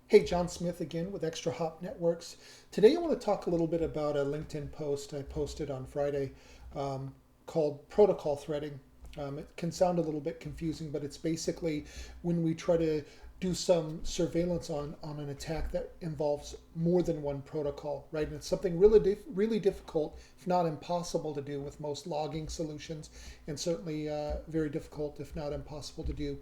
Hey, John Smith again with ExtraHop Networks. Today I want to talk a little bit about a LinkedIn post I posted on Friday called protocol threading. It can sound a little bit confusing, but it's basically when we try to do some surveillance on an attack that involves more than one protocol, right? And it's something really difficult, if not impossible to do with most logging solutions, and certainly very difficult, if not impossible to do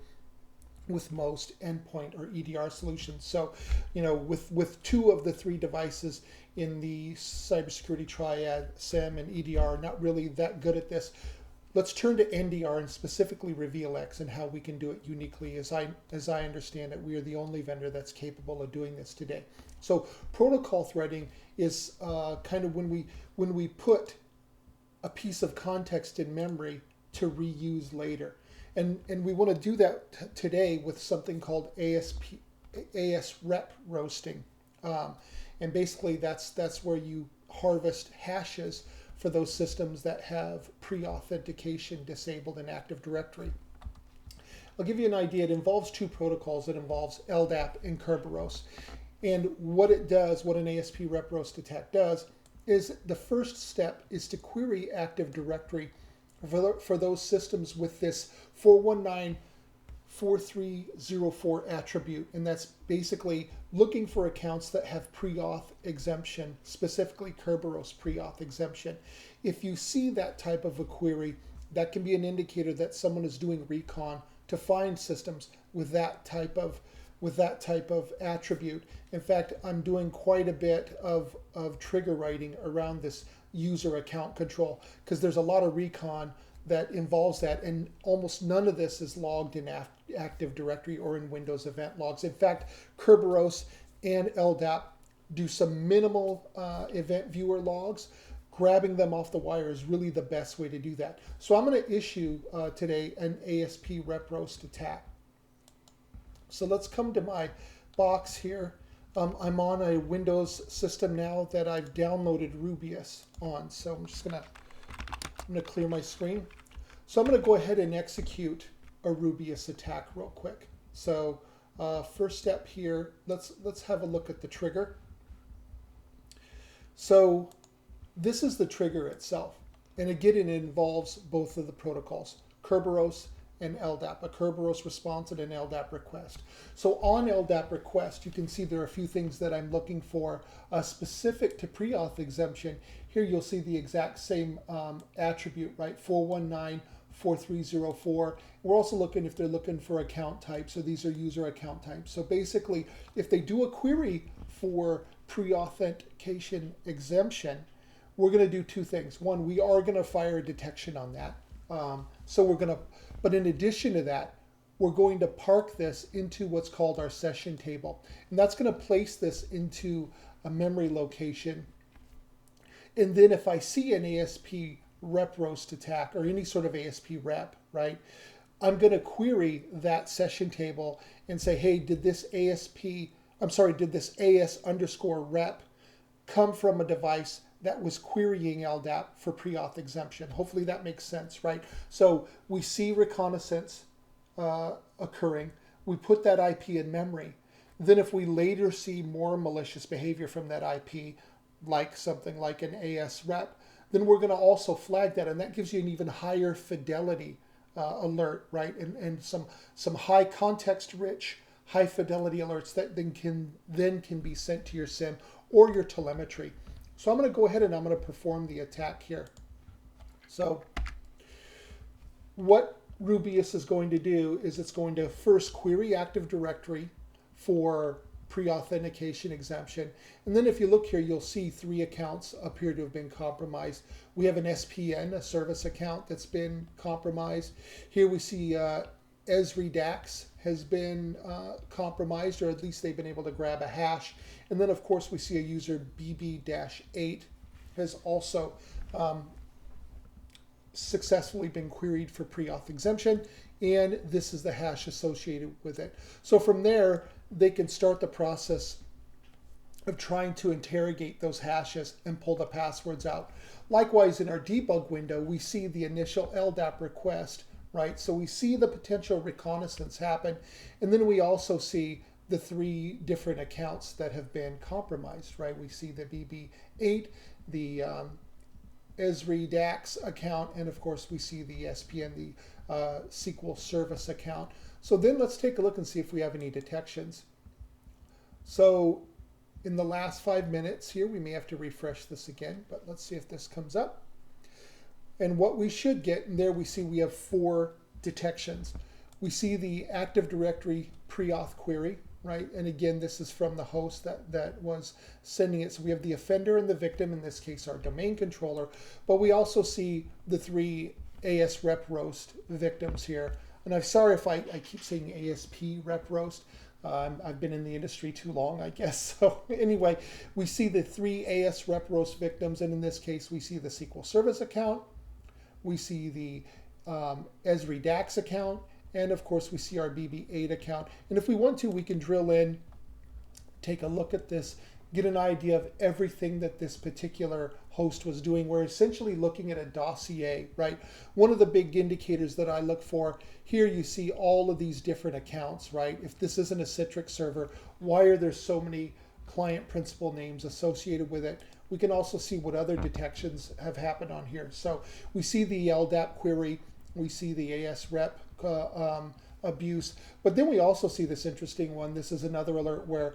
with most endpoint or EDR solutions. So, with two of the three devices in the cybersecurity triad, SIEM and EDR, not really that good at this. Let's turn to NDR and specifically RevealX and how we can do it uniquely. As I understand it, we are the only vendor that's capable of doing this today. So, protocol threading is kind of when we put a piece of context in memory to reuse later. And we want to do that today with something called AS rep roasting. And basically that's where you harvest hashes for those systems that have pre-authentication disabled in Active Directory. I'll give you an idea. It involves two protocols. It involves LDAP and Kerberos. And what it does, what an ASP rep roast attack does, is the first step is to query Active Directory for those systems with this 4194304 attribute, and that's basically looking for accounts that have pre-auth exemption, specifically Kerberos pre-auth exemption. If you see that type of a query, that can be an indicator that someone is doing recon to find systems with that type of attribute. In fact, I'm doing quite a bit of trigger writing around this user account control because there's a lot of recon that involves that, and almost none of this is logged in Active Directory or in Windows event logs. In fact, Kerberos and LDAP do some minimal event viewer logs. Grabbing them off the wire is really the best way to do that. So I'm going to issue today an ASP rep roast attack. So let's come to my box here. I'm on a Windows system now that I've downloaded Rubeus on. So I'm going to clear my screen. So I'm going to go ahead and execute a Rubeus attack real quick. So first step here, let's have a look at the trigger. So this is the trigger itself. And again, it involves both of the protocols, Kerberos and LDAP, a Kerberos response and an LDAP request. So on LDAP request, you can see there are a few things that I'm looking for specific to pre-auth exemption. Here you'll see the exact same attribute, right? 4194304. We're also looking if they're looking for account types. So these are user account types. So basically, if they do a query for pre-authentication exemption, we're going to do two things. One, we are going to fire a detection on that. But in addition to that, we're going to park this into what's called our session table. And that's going to place this into a memory location. And then if I see an ASP rep roast attack or any sort of ASP rep, right, I'm going to query that session table and say, hey, did this AS underscore rep come from a device that was querying LDAP for pre-auth exemption? Hopefully that makes sense, right? So we see reconnaissance occurring. We put that IP in memory. Then if we later see more malicious behavior from that IP, like something like an AS rep, then we're going to also flag that, and that gives you an even higher fidelity alert, right? And some high context rich, high fidelity alerts that then can be sent to your SIEM or your telemetry. So I'm going to go ahead and I'm going to perform the attack here. So what Rubeus is going to do is it's going to first query Active Directory for pre-authentication exemption. And then if you look here, you'll see three accounts appear to have been compromised. We have an SPN, a service account that's been compromised. Here we see EsriDax has been compromised, or at least they've been able to grab a hash. And then, of course, we see a user BB-8 has also successfully been queried for pre-auth exemption, and this is the hash associated with it. So from there, they can start the process of trying to interrogate those hashes and pull the passwords out. Likewise, in our debug window, we see the initial LDAP request, right? So we see the potential reconnaissance happen, and then we also see the three different accounts that have been compromised, right? We see the BB8, the ExtraDAX account, and of course we see the SPN, the SQL Service account. So then let's take a look and see if we have any detections. So in the last 5 minutes here, we may have to refresh this again, but let's see if this comes up. And what we should get, and there we see we have 4 detections. We see the Active Directory pre-auth query, right? And again, this is from the host that was sending it. So we have the offender and the victim, in this case, our domain controller. But we also see the 3 AS rep roast victims here. And I'm sorry if I keep saying ASP rep roast. I've been in the industry too long, I guess. So anyway, we see the 3 AS rep roast victims. And in this case, we see the SQL Service account. We see the ExtraDAX account. And of course, we see our BB8 account. And if we want to, we can drill in, take a look at this, get an idea of everything that this particular host was doing. We're essentially looking at a dossier, right? One of the big indicators that I look for, here you see all of these different accounts, right? If this isn't a Citrix server, why are there so many client principal names associated with it? We can also see what other detections have happened on here. So we see the LDAP query, we see the AS rep abuse, but then we also see this interesting one. This is another alert where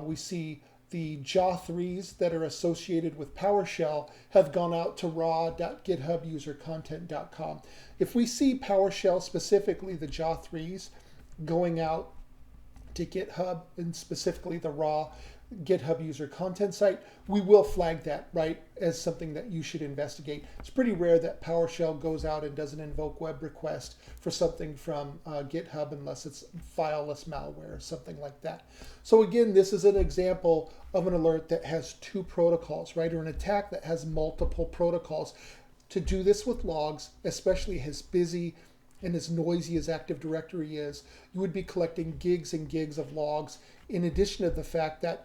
we see the JA3s that are associated with PowerShell have gone out to raw.github-user-content.com. If we see PowerShell, specifically the JA3s, going out to GitHub, and specifically the raw GitHub user content site, we will flag that, right, as something that you should investigate. It's pretty rare that PowerShell goes out and doesn't invoke web request for something from GitHub unless it's fileless malware or something like that. So again, this is an example of an alert that has 2 protocols, right, or an attack that has multiple protocols. To do this with logs, especially as busy and as noisy as Active Directory is, you would be collecting gigs and gigs of logs, in addition to the fact that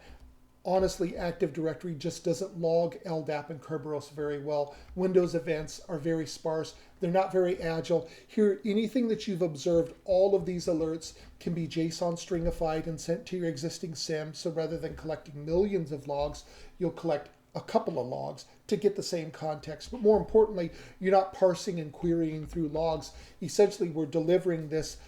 honestly, Active Directory just doesn't log LDAP and Kerberos very well. Windows events are very sparse. They're not very agile. Here, anything that you've observed, all of these alerts can be JSON stringified and sent to your existing SIM. So rather than collecting millions of logs, you'll collect a couple of logs to get the same context. But more importantly, you're not parsing and querying through logs. Essentially, we're delivering this,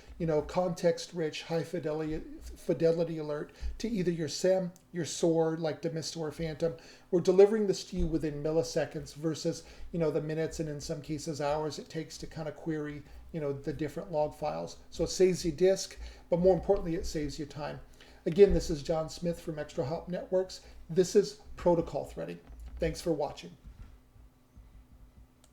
context-rich, high-fidelity alert to either your SIM, your SOAR, like Demisto or Phantom. We're delivering this to you within milliseconds versus, the minutes and in some cases hours it takes to kind of query, the different log files. So it saves you disk, but more importantly, it saves you time. Again, this is John Smith from ExtraHop Networks. This is protocol threading. Thanks for watching.